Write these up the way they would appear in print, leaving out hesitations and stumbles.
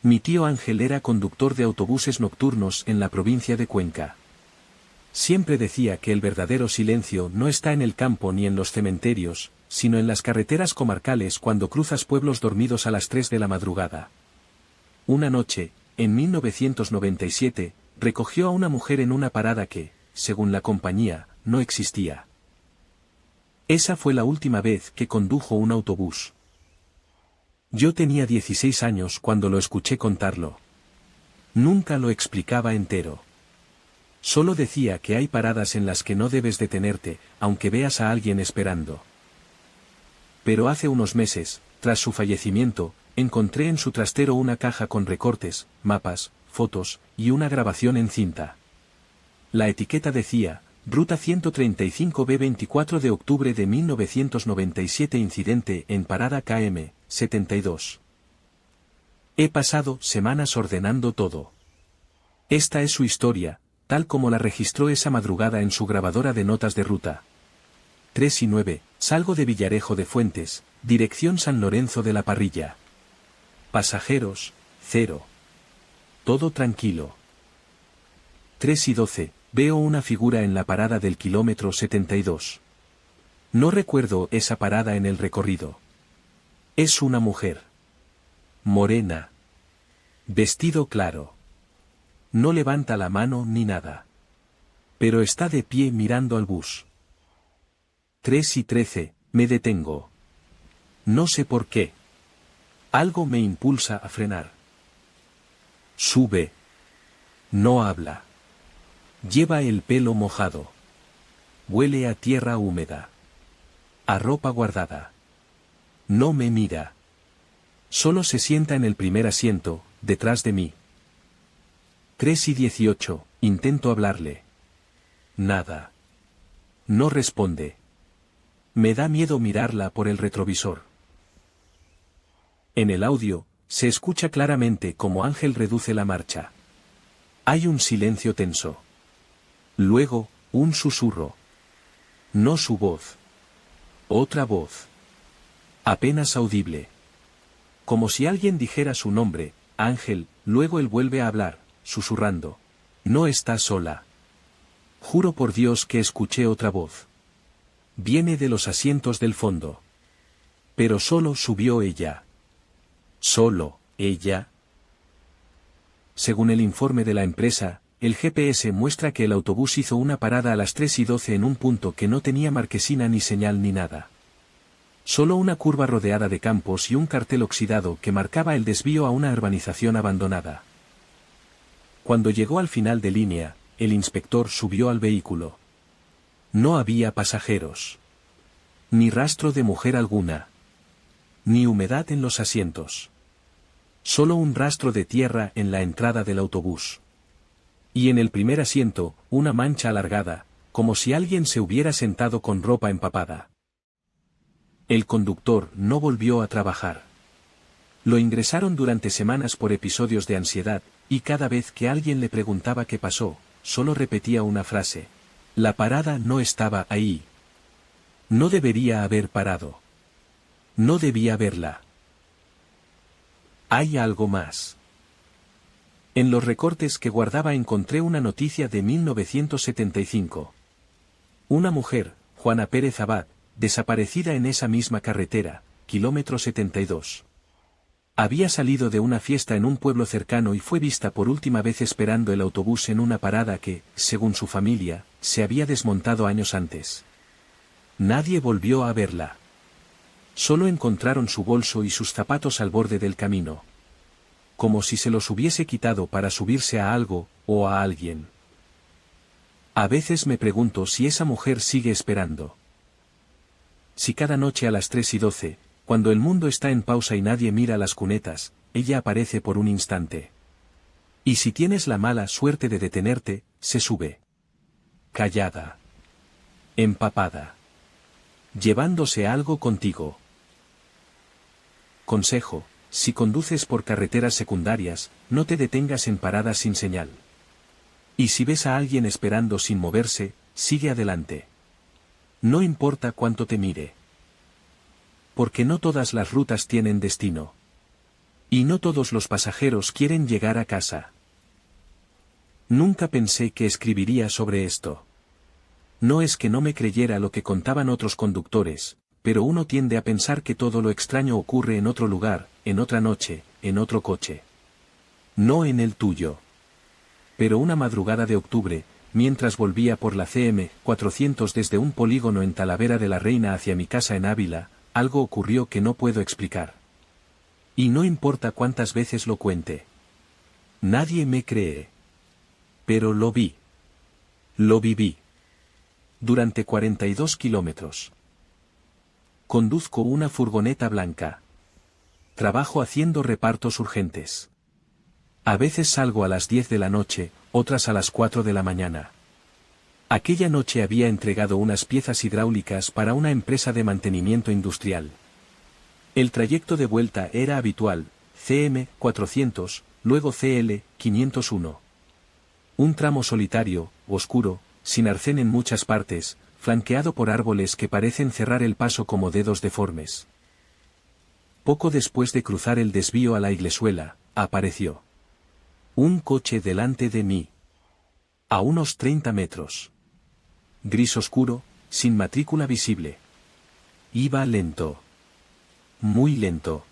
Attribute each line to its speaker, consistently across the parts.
Speaker 1: Mi tío Ángel era conductor de autobuses nocturnos en la provincia de Cuenca. Siempre decía que el verdadero silencio no está en el campo ni en los cementerios, sino en las carreteras comarcales cuando cruzas pueblos dormidos a las 3 de la madrugada. Una noche, en 1997, recogió a una mujer en una parada que, según la compañía, no existía. Esa fue la última vez que condujo un autobús. Yo tenía 16 años cuando lo escuché contarlo. Nunca lo explicaba entero. Solo decía que hay paradas en las que no debes detenerte, aunque veas a alguien esperando. Pero hace unos meses, tras su fallecimiento, encontré en su trastero una caja con recortes, mapas, fotos, y una grabación en cinta. La etiqueta decía, Ruta 135B 24 de octubre de 1997 incidente en parada KM, 72. He pasado semanas ordenando todo. Esta es su historia, tal como la registró esa madrugada en su grabadora de notas de ruta. 3 y 9, salgo de Villarejo de Fuentes, dirección San Lorenzo de la Parrilla. Pasajeros, 0. Todo tranquilo. 3 y 12, veo una figura en la parada del kilómetro 72. No recuerdo esa parada en el recorrido. Es una mujer. Morena. Vestido claro. No levanta la mano ni nada. Pero está de pie mirando al bus. 3 y 13, me detengo. No sé por qué. Algo me impulsa a frenar. Sube. No habla. Lleva el pelo mojado. Huele a tierra húmeda. A ropa guardada. No me mira. Solo se sienta en el primer asiento, detrás de mí. 3 y 18, intento hablarle. Nada. No responde. Me da miedo mirarla por el retrovisor. En el audio, se escucha claramente cómo Ángel reduce la marcha. Hay un silencio tenso. Luego, un susurro. No su voz. Otra voz. Apenas audible. Como si alguien dijera su nombre, Ángel, luego él vuelve a hablar, susurrando. No está sola. Juro por Dios que escuché otra voz. Viene de los asientos del fondo. Pero solo subió ella. ¿Solo ella? Según el informe de la empresa, el GPS muestra que el autobús hizo una parada a las 3 y 12 en un punto que no tenía marquesina ni señal ni nada. Solo una curva rodeada de campos y un cartel oxidado que marcaba el desvío a una urbanización abandonada. Cuando llegó al final de línea, el inspector subió al vehículo. No había pasajeros. Ni rastro de mujer alguna. Ni humedad en los asientos. Solo un rastro de tierra en la entrada del autobús. Y en el primer asiento, una mancha alargada, como si alguien se hubiera sentado con ropa empapada. El conductor no volvió a trabajar. Lo ingresaron durante semanas por episodios de ansiedad, y cada vez que alguien le preguntaba qué pasó, solo repetía una frase. La parada no estaba ahí. No debería haber parado. No debía verla. Hay algo más. En los recortes que guardaba encontré una noticia de 1975. Una mujer, Juana Pérez Abad, desaparecida en esa misma carretera, kilómetro 72. Había salido de una fiesta en un pueblo cercano y fue vista por última vez esperando el autobús en una parada que, según su familia, se había desmontado años antes. Nadie volvió a verla. Solo encontraron su bolso y sus zapatos al borde del camino. Como si se los hubiese quitado para subirse a algo, o a alguien. A veces me pregunto si esa mujer sigue esperando. Si cada noche a las 3 y 12, cuando el mundo está en pausa y nadie mira las cunetas, ella aparece por un instante. Y si tienes la mala suerte de detenerte, se sube. Callada. Empapada. Llevándose algo contigo. Consejo: si conduces por carreteras secundarias, no te detengas en paradas sin señal. Y si ves a alguien esperando sin moverse, sigue adelante. No importa cuánto te mire. Porque no todas las rutas tienen destino. Y no todos los pasajeros quieren llegar a casa. Nunca pensé que escribiría sobre esto. No es que no me creyera lo que contaban otros conductores, pero uno tiende a pensar que todo lo extraño ocurre en otro lugar, en otra noche, en otro coche. No en el tuyo. Pero una madrugada de octubre, mientras volvía por la CM 400 desde un polígono en Talavera de la Reina hacia mi casa en Ávila, algo ocurrió que no puedo explicar. Y no importa cuántas veces lo cuente. Nadie me cree. Pero lo vi. Lo viví. Durante 42 kilómetros. Conduzco una furgoneta blanca. Trabajo haciendo repartos urgentes. A veces salgo a las 10 de la noche, otras a las 4 de la mañana. Aquella noche había entregado unas piezas hidráulicas para una empresa de mantenimiento industrial. El trayecto de vuelta era habitual, CM 400, luego CL 501. Un tramo solitario, oscuro, sin arcén en muchas partes, flanqueado por árboles que parecen cerrar el paso como dedos deformes. Poco después de cruzar el desvío a la Iglesuela, apareció un coche delante de mí. A unos 30 metros. Gris oscuro, sin matrícula visible. Iba lento. Muy lento.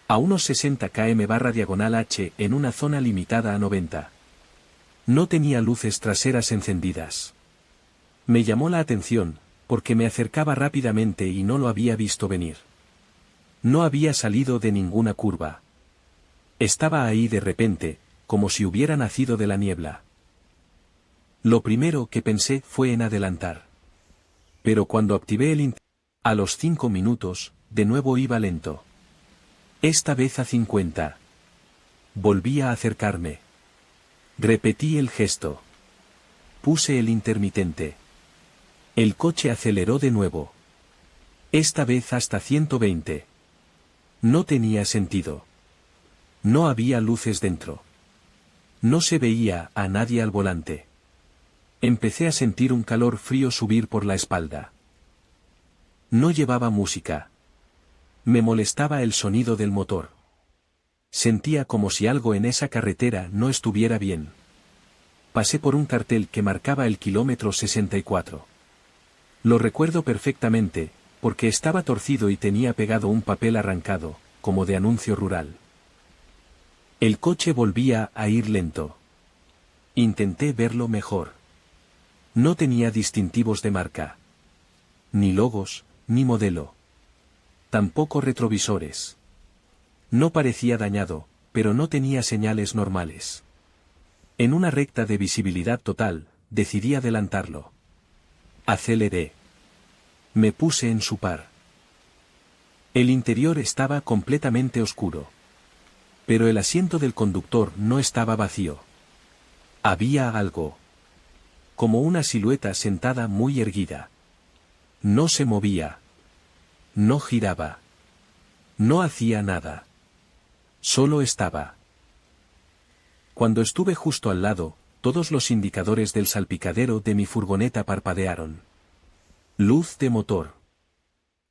Speaker 1: A unos 60 km/h en una zona limitada a 90. No tenía luces traseras encendidas. Me llamó la atención, porque me acercaba rápidamente y no lo había visto venir. No había salido de ninguna curva. Estaba ahí de repente, como si hubiera nacido de la niebla. Lo primero que pensé fue en adelantar. Pero cuando activé el a los 5 minutos, de nuevo iba lento. Esta vez a 50. Volví a acercarme. Repetí el gesto. Puse el intermitente. El coche aceleró de nuevo. Esta vez hasta 120. No tenía sentido. No había luces dentro. No se veía a nadie al volante. Empecé a sentir un calor frío subir por la espalda. No llevaba música. Me molestaba el sonido del motor. Sentía como si algo en esa carretera no estuviera bien. Pasé por un cartel que marcaba el kilómetro 64. Lo recuerdo perfectamente, porque estaba torcido y tenía pegado un papel arrancado, como de anuncio rural. El coche volvía a ir lento. Intenté verlo mejor. No tenía distintivos de marca. Ni logos, ni modelo. Tampoco retrovisores. No parecía dañado, pero no tenía señales normales. En una recta de visibilidad total, decidí adelantarlo. Aceleré. Me puse en su par. El interior estaba completamente oscuro. Pero el asiento del conductor no estaba vacío. Había algo. Como una silueta sentada muy erguida. No se movía. No giraba. No hacía nada. Solo estaba. Cuando estuve justo al lado, todos los indicadores del salpicadero de mi furgoneta parpadearon. Luz de motor.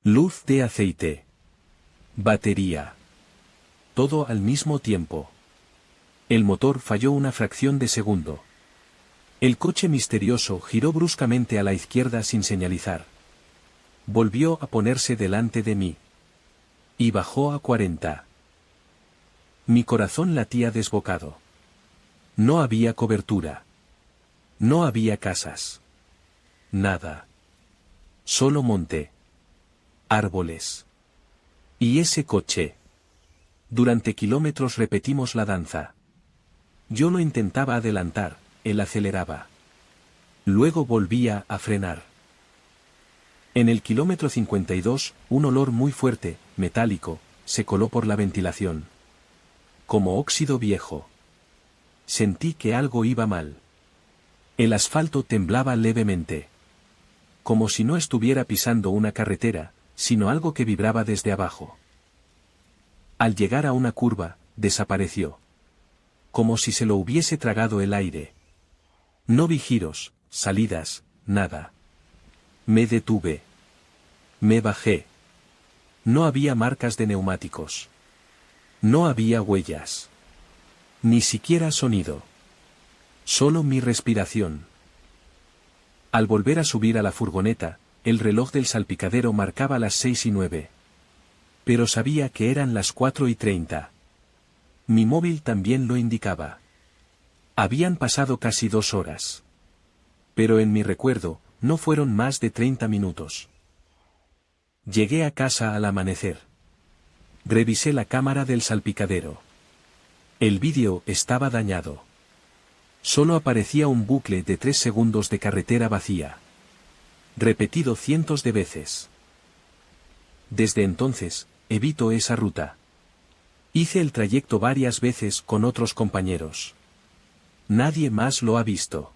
Speaker 1: Luz de aceite. Batería. Todo al mismo tiempo. El motor falló una fracción de segundo. El coche misterioso giró bruscamente a la izquierda sin señalizar. Volvió a ponerse delante de mí. Y bajó a 40. Mi corazón latía desbocado. No había cobertura. No había casas. Nada. Solo monte. Árboles. Y ese coche. Durante kilómetros repetimos la danza. Yo lo intentaba adelantar, él aceleraba. Luego volvía a frenar. En el kilómetro 52, un olor muy fuerte, metálico, se coló por la ventilación. Como óxido viejo. Sentí que algo iba mal. El asfalto temblaba levemente. Como si no estuviera pisando una carretera, sino algo que vibraba desde abajo. Al llegar a una curva, desapareció. Como si se lo hubiese tragado el aire. No vi giros, salidas, nada. Me detuve. Me bajé. No había marcas de neumáticos. No había huellas. Ni siquiera sonido. Solo mi respiración. Al volver a subir a la furgoneta, el reloj del salpicadero marcaba las 6:09. Pero sabía que eran las 4:30. Mi móvil también lo indicaba. Habían pasado casi 2 horas. Pero en mi recuerdo, no fueron más de 30 minutos. Llegué a casa al amanecer. Revisé la cámara del salpicadero. El vídeo estaba dañado. Solo aparecía un bucle de 3 segundos de carretera vacía. Repetido cientos de veces. Desde entonces, evito esa ruta. Hice el trayecto varias veces con otros compañeros. Nadie más lo ha visto.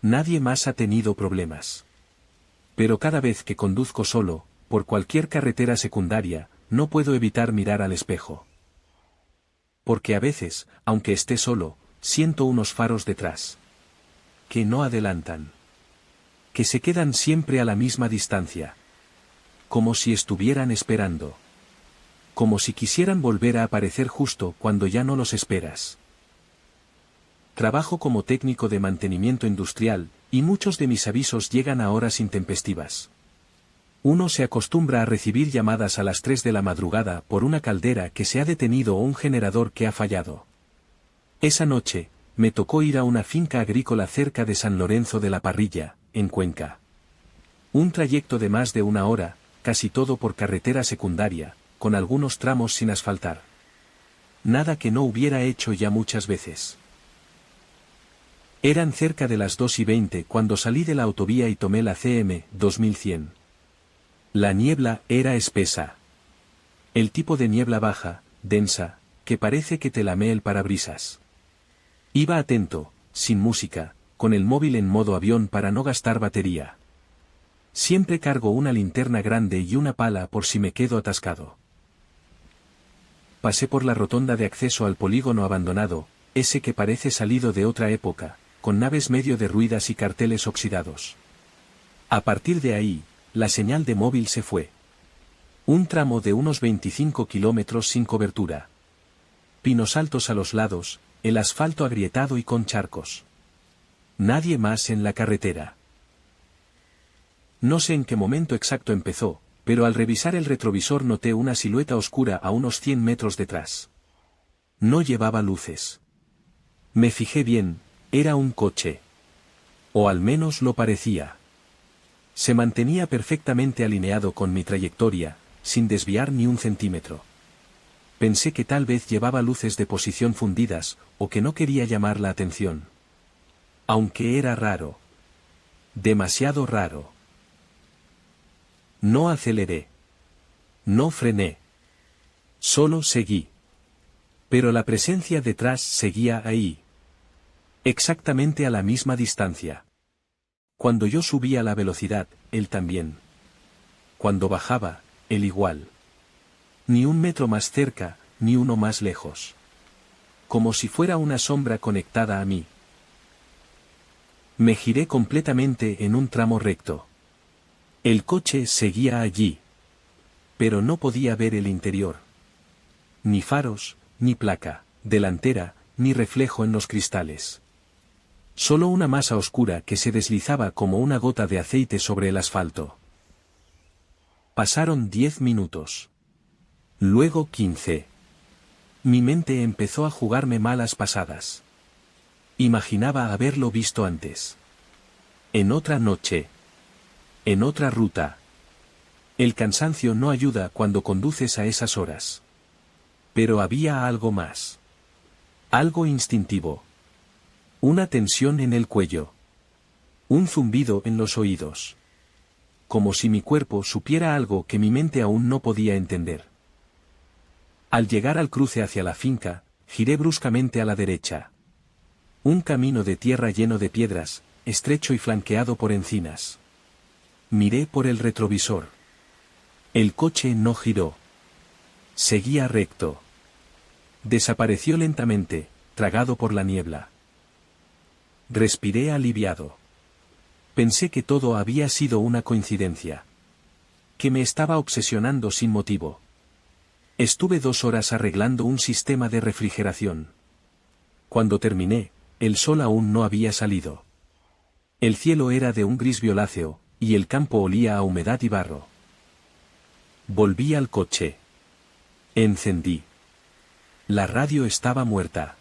Speaker 1: Nadie más ha tenido problemas. Pero cada vez que conduzco solo, por cualquier carretera secundaria, no puedo evitar mirar al espejo. Porque a veces, aunque esté solo, siento unos faros detrás. Que no adelantan. Que se quedan siempre a la misma distancia. Como si estuvieran esperando. Como si quisieran volver a aparecer justo cuando ya no los esperas. Trabajo como técnico de mantenimiento industrial, y muchos de mis avisos llegan a horas intempestivas. Uno se acostumbra a recibir llamadas a las 3 de la madrugada por una caldera que se ha detenido o un generador que ha fallado. Esa noche, me tocó ir a una finca agrícola cerca de San Lorenzo de la Parrilla, en Cuenca. Un trayecto de más de 1 hora, casi todo por carretera secundaria, con algunos tramos sin asfaltar. Nada que no hubiera hecho ya muchas veces. Eran cerca de las 2:20 cuando salí de la autovía y tomé la CM 2100. La niebla era espesa. El tipo de niebla baja, densa, que parece que te lame el parabrisas. Iba atento, sin música, con el móvil en modo avión para no gastar batería. Siempre cargo una linterna grande y una pala por si me quedo atascado. Pasé por la rotonda de acceso al polígono abandonado, ese que parece salido de otra época, con naves medio derruidas y carteles oxidados. A partir de ahí, la señal de móvil se fue. Un tramo de unos 25 kilómetros sin cobertura. Pinos altos a los lados, el asfalto agrietado y con charcos. Nadie más en la carretera. No sé en qué momento exacto empezó, pero al revisar el retrovisor noté una silueta oscura a unos 100 metros detrás. No llevaba luces. Me fijé bien, era un coche. O al menos lo parecía. Se mantenía perfectamente alineado con mi trayectoria, sin desviar ni un centímetro. Pensé que tal vez llevaba luces de posición fundidas, o que no quería llamar la atención. Aunque era raro. Demasiado raro. No aceleré. No frené. Solo seguí. Pero la presencia detrás seguía ahí. Exactamente a la misma distancia. Cuando yo subía la velocidad, él también. Cuando bajaba, él igual. Ni un metro más cerca, ni uno más lejos. Como si fuera una sombra conectada a mí. Me giré completamente en un tramo recto. El coche seguía allí. Pero no podía ver el interior. Ni faros, ni placa, delantera, ni reflejo en los cristales. Solo una masa oscura que se deslizaba como una gota de aceite sobre el asfalto. Pasaron 10 minutos. Luego 15. Mi mente empezó a jugarme malas pasadas. Imaginaba haberlo visto antes. En otra noche. En otra ruta. El cansancio no ayuda cuando conduces a esas horas. Pero había algo más. Algo instintivo. Una tensión en el cuello. Un zumbido en los oídos. Como si mi cuerpo supiera algo que mi mente aún no podía entender. Al llegar al cruce hacia la finca, giré bruscamente a la derecha. Un camino de tierra lleno de piedras, estrecho y flanqueado por encinas. Miré por el retrovisor. El coche no giró. Seguía recto. Desapareció lentamente, tragado por la niebla. Respiré aliviado. Pensé que todo había sido una coincidencia. Que me estaba obsesionando sin motivo. Estuve 2 horas arreglando un sistema de refrigeración. Cuando terminé, el sol aún no había salido. El cielo era de un gris violáceo, y el campo olía a humedad y barro. Volví al coche. Encendí. La radio estaba muerta.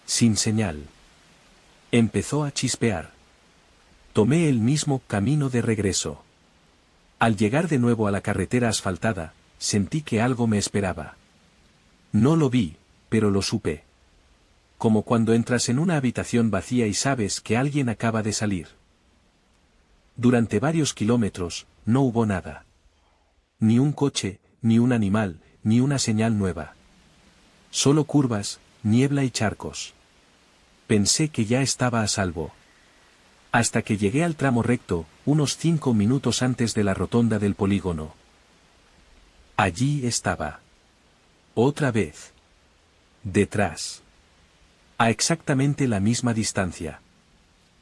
Speaker 1: Sin señal. Empezó a chispear. Tomé el mismo camino de regreso. Al llegar de nuevo a la carretera asfaltada, sentí que algo me esperaba. No lo vi, pero lo supe. Como cuando entras en una habitación vacía y sabes que alguien acaba de salir. Durante varios kilómetros, no hubo nada. Ni un coche, ni un animal, ni una señal nueva. Solo curvas, niebla y charcos. Pensé que ya estaba a salvo. Hasta que llegué al tramo recto, unos 5 minutos antes de la rotonda del polígono. Allí estaba. Otra vez. Detrás. A exactamente la misma distancia.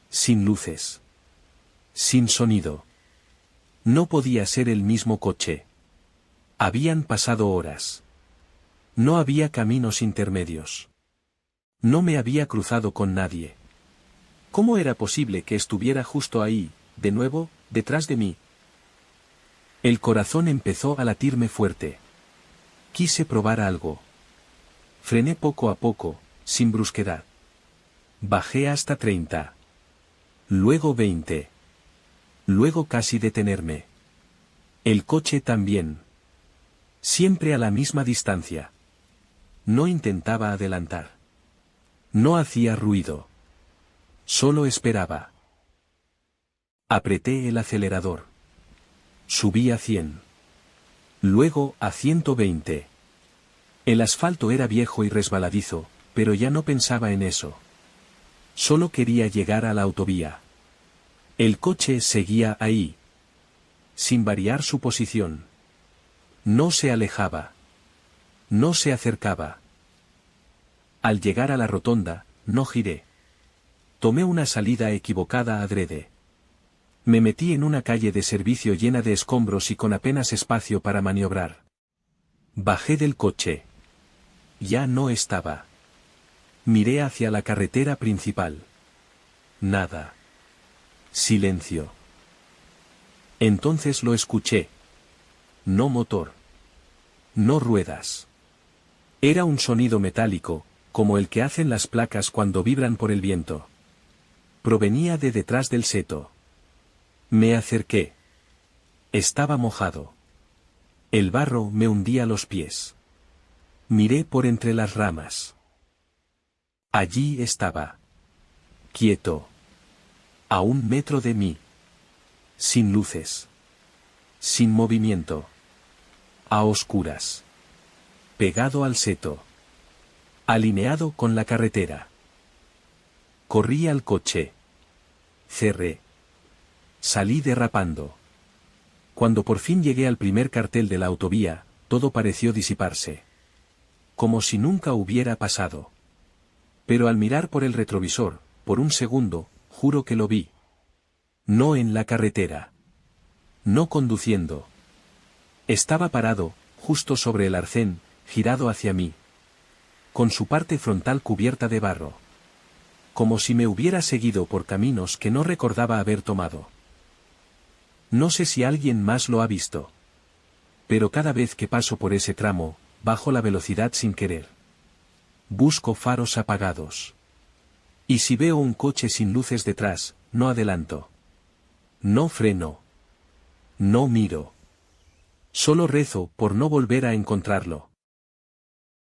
Speaker 1: Sin luces. Sin sonido. No podía ser el mismo coche. Habían pasado horas. No había caminos intermedios. No me había cruzado con nadie. ¿Cómo era posible que estuviera justo ahí, de nuevo, detrás de mí? El corazón empezó a latirme fuerte. Quise probar algo. Frené poco a poco, sin brusquedad. Bajé hasta 30. Luego 20. Luego casi detenerme. El coche también. Siempre a la misma distancia. No intentaba adelantar. No hacía ruido. Solo esperaba. Apreté el acelerador. Subí a 100. Luego a 120. El asfalto era viejo y resbaladizo, pero ya no pensaba en eso. Solo quería llegar a la autovía. El coche seguía ahí. Sin variar su posición. No se alejaba. No se acercaba. Al llegar a la rotonda, no giré. Tomé una salida equivocada adrede. Me metí en una calle de servicio llena de escombros y con apenas espacio para maniobrar. Bajé del coche. Ya no estaba. Miré hacia la carretera principal. Nada. Silencio. Entonces lo escuché. No motor. No ruedas. Era un sonido metálico, como el que hacen las placas cuando vibran por el viento. Provenía de detrás del seto. Me acerqué. Estaba mojado. El barro me hundía los pies. Miré por entre las ramas. Allí estaba. Quieto. A 1 metro de mí. Sin luces. Sin movimiento. A oscuras. Pegado al seto. Alineado con la carretera. Corrí al coche. Cerré. Salí derrapando. Cuando por fin llegué al primer cartel de la autovía, todo pareció disiparse. Como si nunca hubiera pasado. Pero al mirar por el retrovisor, por un segundo, juro que lo vi. No en la carretera. No conduciendo. Estaba parado, justo sobre el arcén, girado hacia mí. Con su parte frontal cubierta de barro. Como si me hubiera seguido por caminos que no recordaba haber tomado. No sé si alguien más lo ha visto. Pero cada vez que paso por ese tramo, bajo la velocidad sin querer. Busco faros apagados. Y si veo un coche sin luces detrás, no adelanto. No freno. No miro. Solo rezo por no volver a encontrarlo.